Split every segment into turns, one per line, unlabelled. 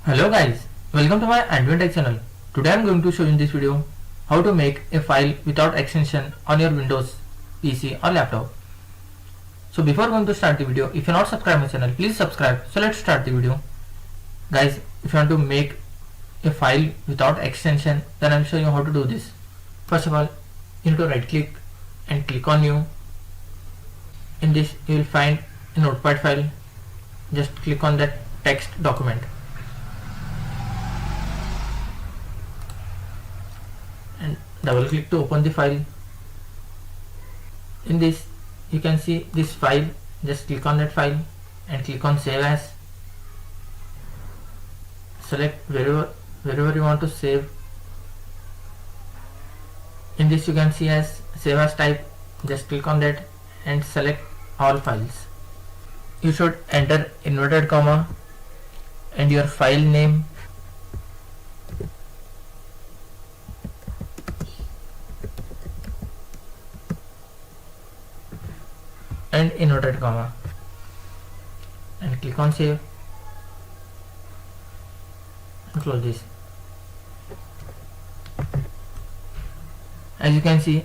Hello guys, welcome to my AndWin Tech channel. Today I am going to show you in this video how to make a file without extension on your Windows PC or laptop. So before going to start the video, if you are not subscribed my channel, please subscribe. So let's start the video. Guys, if you want to make a file without extension, then I will show you how to do this. First of all, you need to right click and click on new. In this you will find a notepad file. Just click on that text document and double click to open the file. In this you can see this file. Just click on that file and click on save as. Select wherever you want to save. In this you can see as save as type. Just click on that and select all files. You should enter inverted comma and your file name, and inverted comma, and click on save and close this. As you can see,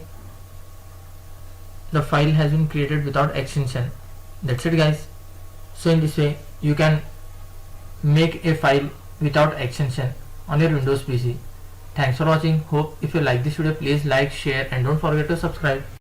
the file has been created without extension. That's it guys. So in this way you can make a file without extension on your Windows PC. Thanks for watching. Hope if you like this video, please like, share and don't forget to subscribe.